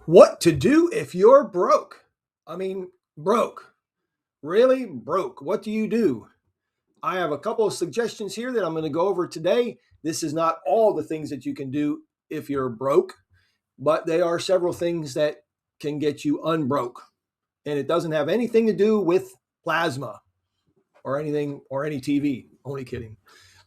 What to do if you're broke? I mean, broke. Really broke. What do you do? I have a couple of suggestions here that I'm going to go over today. This is not all the things that you can do if you're broke, but they are several things that can get you unbroke. And it doesn't have anything to do with plasma or anything or any TV. Only kidding.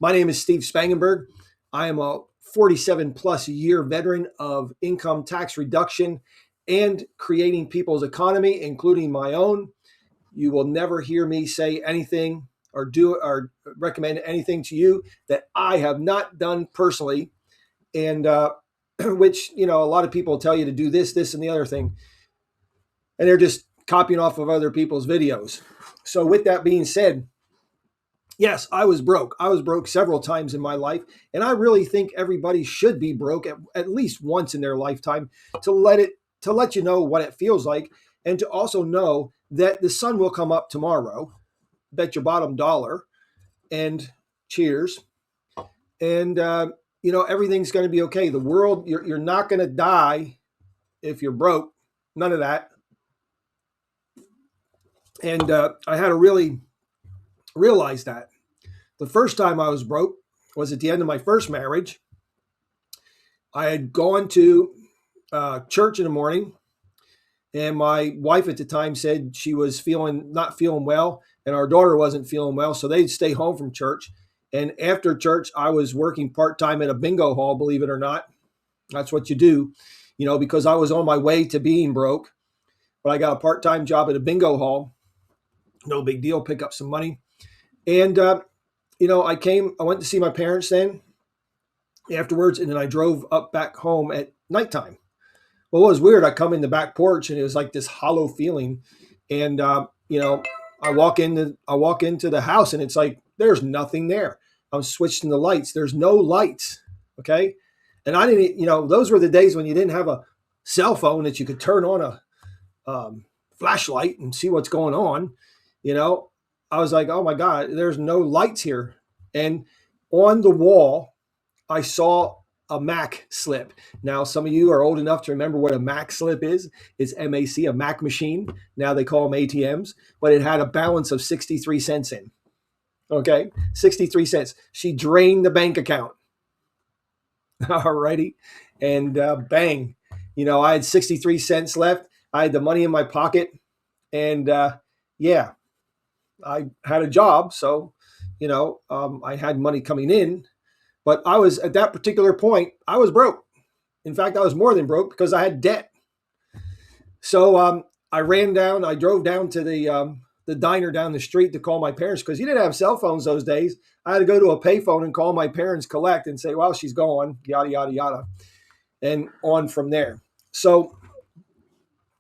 My name is Steve Spangenberg. I am a 47 plus year veteran of income tax reduction and creating people's economy, including my own. You will never hear me say anything or do or recommend anything to you that I have not done personally. And which, a lot of people tell you to do this, and the other thing. And they're just copying off of other people's videos. So with that being said, yes, I was broke. I was broke several times in my life. And I really think everybody should be broke at least once in their lifetime to let you know what it feels like, and to also know that the sun will come up tomorrow. Bet your bottom dollar. And cheers. And everything's going to be okay. The world, you're not going to die if you're broke. None of that. And I had to really realize that. The first time I was broke was at the end of my first marriage. I had gone to church in the morning, and my wife at the time said she was not feeling well, and our daughter wasn't feeling well, so they'd stay home from church. And after church, I was working part-time at a bingo hall, believe it or not. That's what you do, because I was on my way to being broke. But I got a part-time job at a bingo hall. No big deal, pick up some money. And, I went to see my parents then afterwards, and then I drove up back home at nighttime. Well, it was weird. I come in the back porch, and it was like this hollow feeling. And, I walk into the house, and it's like, there's nothing there. I'm switching the lights. There's no lights. Okay. And I didn't, those were the days when you didn't have a cell phone that you could turn on a flashlight and see what's going on. I was like, oh my God, there's no lights here. And on the wall, I saw a Mac slip. Now, some of you are old enough to remember what a Mac slip is. It's MAC, a Mac machine. Now they call them ATMs, but it had a balance of 63 cents in. Okay, 63 cents. She drained the bank account. All righty. And bang, I had 63 cents left. I had the money in my pocket. And yeah, I had a job. So, I had money coming in. But I was, at that particular point, I was broke. In fact, I was more than broke because I had debt. So I drove down to the diner down the street to call my parents, because you didn't have cell phones those days. I had to go to a payphone and call my parents, collect, and say, well, she's gone, yada, yada, yada, and on from there. So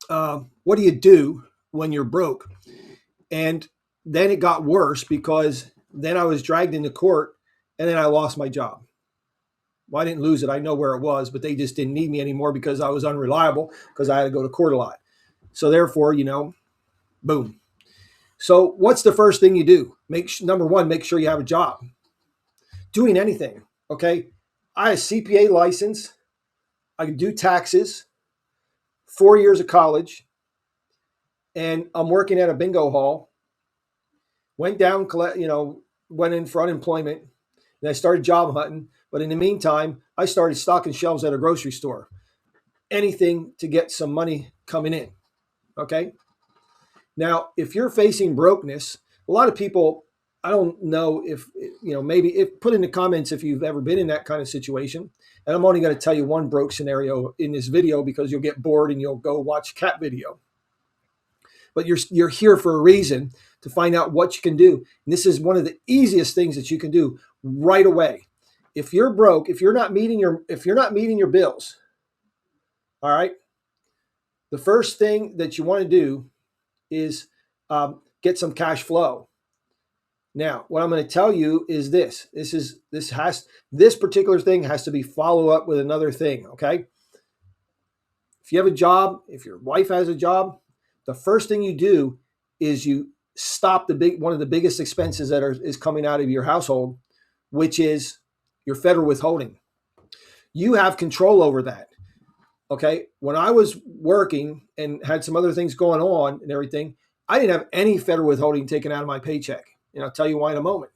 what do you do when you're broke? And then it got worse, because then I was dragged into court, and then I lost my job. Well, I didn't lose it. I know where it was, but they just didn't need me anymore because I was unreliable, because I had to go to court a lot. So therefore, boom. So what's the first thing you do? Number one, make sure you have a job. Doing anything, okay? I have a CPA license. I can do taxes, 4 years of college, and I'm working at a bingo hall. Went down, went in for unemployment, and I started job hunting. But in the meantime, I started stocking shelves at a grocery store. Anything to get some money coming in, okay? Now, if you're facing brokenness, a lot of people, I don't know if, put in the comments if you've ever been in that kind of situation. And I'm only going to tell you one broke scenario in this video, because you'll get bored and you'll go watch a cat video. But you're here for a reason, to find out what you can do. And this is one of the easiest things that you can do right away. If you're broke, if you're not meeting your bills, all right, the first thing that you want to do is get some cash flow. Now, what I'm going to tell you is this particular thing has to be followed up with another thing. Okay. If you have a job, if your wife has a job, the first thing you do is you stop one of the biggest expenses is coming out of your household, which is your federal withholding. You have control over that. Okay. When I was working and had some other things going on and everything, I didn't have any federal withholding taken out of my paycheck. And I'll tell you why in a moment.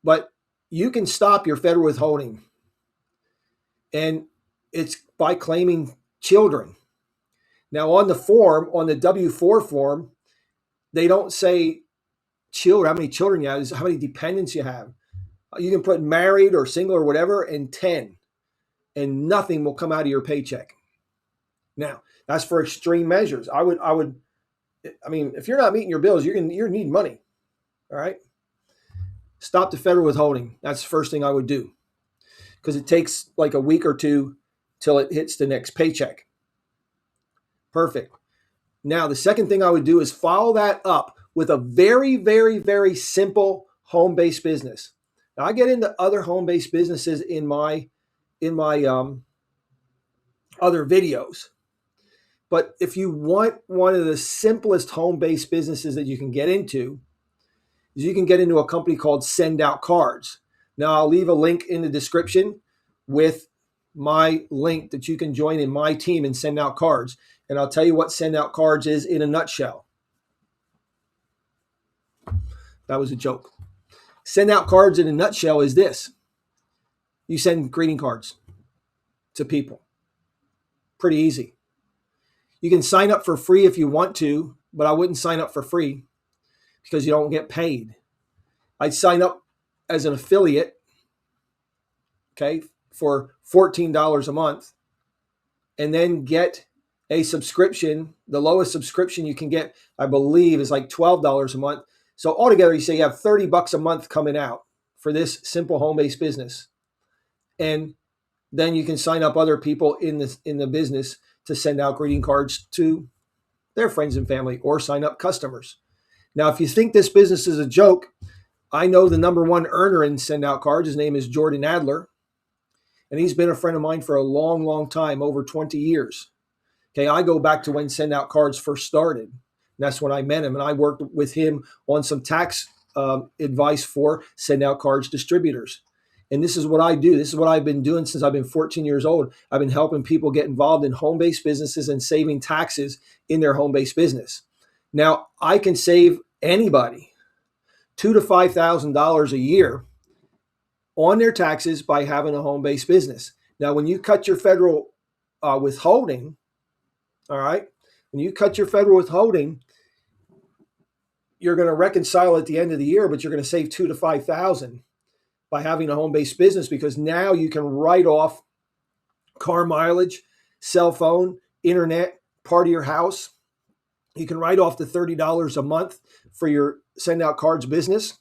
But you can stop your federal withholding, and it's by claiming children. Now, on the form, on the W-4 form, they don't say children, how many children you have, is how many dependents you have. You can put married or single or whatever and 10, and nothing will come out of your paycheck. Now, that's for extreme measures. I mean, if you're not meeting your bills, you're need money. All right. Stop the federal withholding. That's the first thing I would do, because it takes like a week or two till it hits the next paycheck. Perfect. Now, the second thing I would do is follow that up with a very, very, very simple home-based business. Now, I get into other home-based businesses in my other videos. But if you want one of the simplest home-based businesses that you can get into, is you can get into a company called Send Out Cards. Now, I'll leave a link in the description with my link that you can join in my team and Send Out Cards. And I'll tell you what Send Out Cards is in a nutshell. That was a joke. Send Out Cards in a nutshell is this. You send greeting cards to people. Pretty easy. You can sign up for free if you want to, but I wouldn't sign up for free because you don't get paid. I'd sign up as an affiliate, okay, for $14 a month, and then get a subscription. The lowest subscription you can get, I believe, is like $12 a month. So altogether, you say you have $30 a month coming out for this simple home-based business. And then you can sign up other people in the business to send out greeting cards to their friends and family, or sign up customers. Now, if you think this business is a joke, I know the number one earner in Send Out Cards. His name is Jordan Adler, and he's been a friend of mine for a long, long time, over 20 years. Okay, I go back to when Send Out Cards first started. That's when I met him, and I worked with him on some tax advice for Send Out Cards distributors. And this is what I do. This is what I've been doing since I've been 14 years old. I've been helping people get involved in home-based businesses and saving taxes in their home-based business. Now, I can save anybody $2,000 to $5,000 a year on their taxes by having a home-based business. Now, when you cut your federal withholding, all right, when you cut your federal withholding, you're going to reconcile at the end of the year, but you're going to save $2,000 to $5,000 by having a home-based business, because now you can write off car mileage, cell phone, internet, part of your house. You can write off the $30 a month for your Send Out Cards business.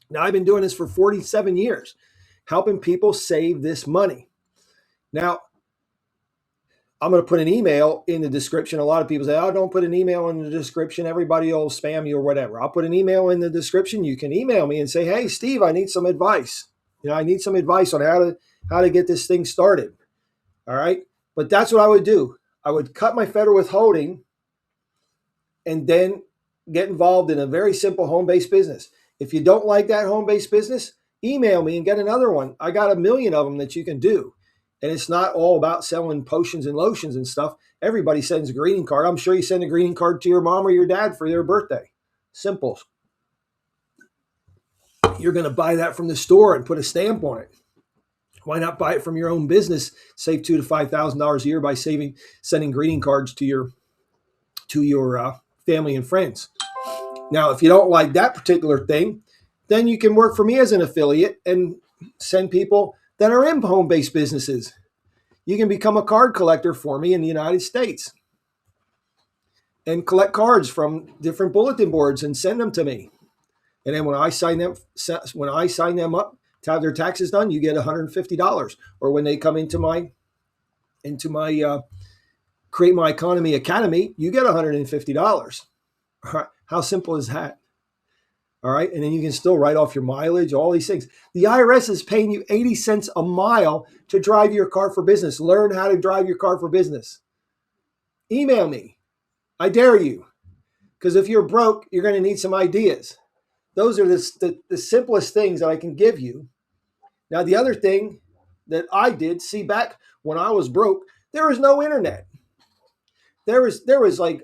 Now, I've been doing this for 47 years, helping people save this money. Now, I'm going to put an email in the description. A lot of people say, oh, don't put an email in the description. Everybody will spam you or whatever. I'll put an email in the description. You can email me and say, hey, Steve, I need some advice. I need some advice on how to get this thing started. All right. But that's what I would do. I would cut my federal withholding and then get involved in a very simple home-based business. If you don't like that home-based business, email me and get another one. I got a million of them that you can do. And it's not all about selling potions and lotions and stuff. Everybody sends a greeting card. I'm sure you send a greeting card to your mom or your dad for their birthday. Simple. You're going to buy that from the store and put a stamp on it. Why not buy it from your own business? Save $2,000 to $5,000 a year by sending greeting cards to your family and friends. Now, if you don't like that particular thing, then you can work for me as an affiliate and send people that are in home-based businesses. You can become a card collector for me in the United States and collect cards from different bulletin boards and send them to me. And then when I sign them up to have their taxes done, you get $150. Or when they come into my Create My Economy Academy, you get $150. All right. How simple is that? All right. And then you can still write off your mileage, all these things. The IRS is paying you 80 cents a mile to drive your car for business. Learn how to drive your car for business. Email me. I dare you. Because if you're broke, you're going to need some ideas. Those are the simplest things that I can give you. Now, the other thing that I did. See, back when I was broke, there was no internet. There was like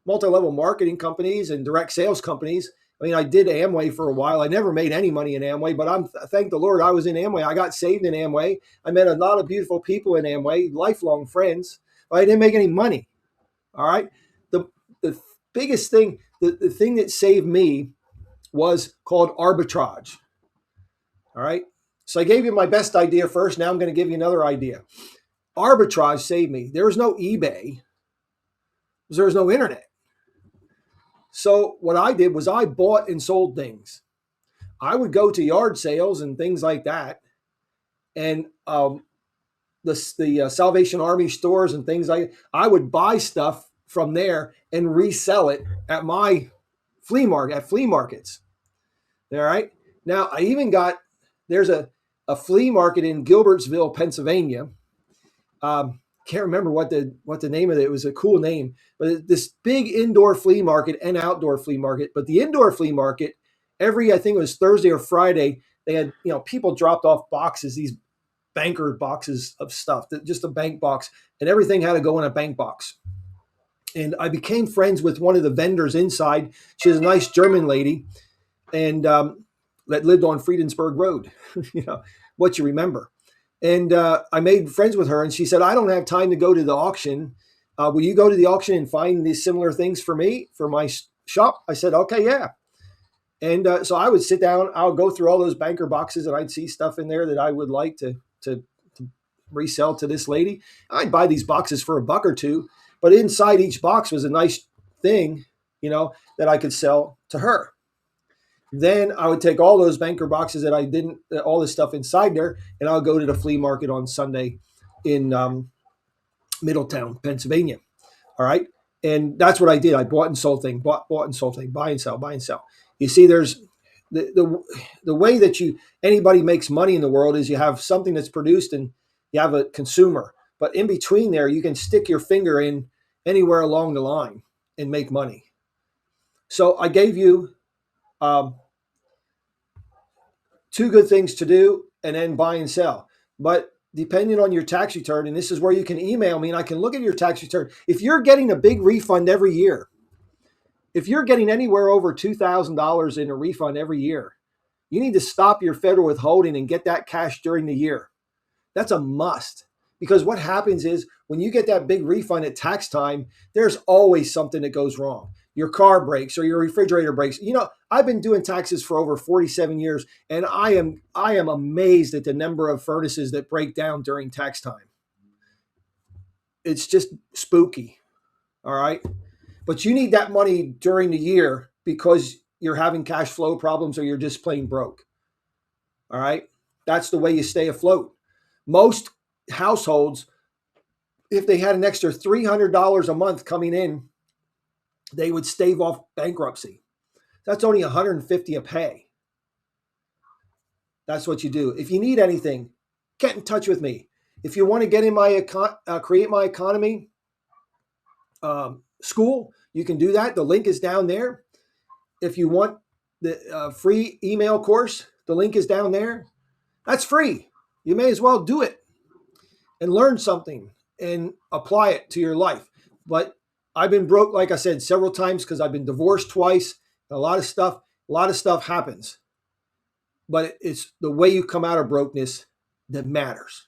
multi-level marketing companies and direct sales companies. I mean, I did Amway for a while. I never made any money in Amway, but thank the Lord I was in Amway. I got saved in Amway. I met a lot of beautiful people in Amway, lifelong friends, but I didn't make any money. All right. The the biggest thing, the thing that saved me was called arbitrage. All right. So I gave you my best idea first. Now I'm going to give you another idea. Arbitrage saved me. There was no eBay. There was no internet. So what I did was I bought and sold things. I would go to yard sales and things like that, and the Salvation Army stores and things like that. I would buy stuff from there and resell it at my flea markets. All right. Now I even got there's a flea market in Gilbertsville, Pennsylvania. Can't remember what the name of it. It was a cool name, but this big indoor flea market and outdoor flea market. But the indoor flea market, I think it was Thursday or Friday, they had people dropped off boxes, these banker boxes of stuff, just a bank box, and everything had to go in a bank box. And I became friends with one of the vendors inside. She was a nice German lady, and that lived on Friedensburg Road. What you remember. And I made friends with her, and she said, I don't have time to go to the auction. Will you go to the auction and find these similar things for me, for my shop? I said, okay, yeah. And so I would sit down, I'll go through all those banker boxes, and I'd see stuff in there that I would like to resell to this lady. I'd buy these boxes for $1 or $2, but inside each box was a nice thing, that I could sell to her. Then I would take all those banker boxes that I didn't, all the stuff inside there, and I'll go to the flea market on Sunday in Middletown, Pennsylvania. All right. And that's what I did. I bought and sold things, bought and sold things, buy and sell, buy and sell. You see, there's the way that anybody makes money in the world is you have something that's produced and you have a consumer. But in between there, you can stick your finger in anywhere along the line and make money. So I gave you two good things to do, and then buy and sell. But depending on your tax return, and this is where you can email me and I can look at your tax return. If you're getting a big refund every year, if you're getting anywhere over $2,000 in a refund every year, you need to stop your federal withholding and get that cash during the year. That's a must. Because what happens is when you get that big refund at tax time, there's always something that goes wrong. Your car breaks or your refrigerator breaks. I've been doing taxes for over 47 years, and I am amazed at the number of furnaces that break down during tax time. It's just spooky. All right. But you need that money during the year because you're having cash flow problems or you're just plain broke. All right. That's the way you stay afloat. Most households, if they had an extra $300 a month coming in, they would stave off bankruptcy. That's only $150 a pay. That's what you do. If you need anything, get in touch with me. If you want to get in my create my economy school, you can do that. The link is down there. If you want the free email course, the link is down there. That's free. You may as well do it and learn something and apply it to your life. But I've been broke, like I said, several times because I've been divorced twice. A lot of stuff happens. But it's the way you come out of brokenness that matters.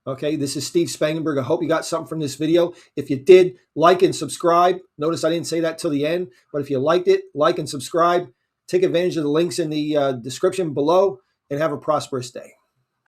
Okay, this is Steve Spangenberg. I hope you got something from this video. If you did, like and subscribe. Notice I didn't say that till the end, but if you liked it, like and subscribe. Take advantage of the links in the description below and have a prosperous day.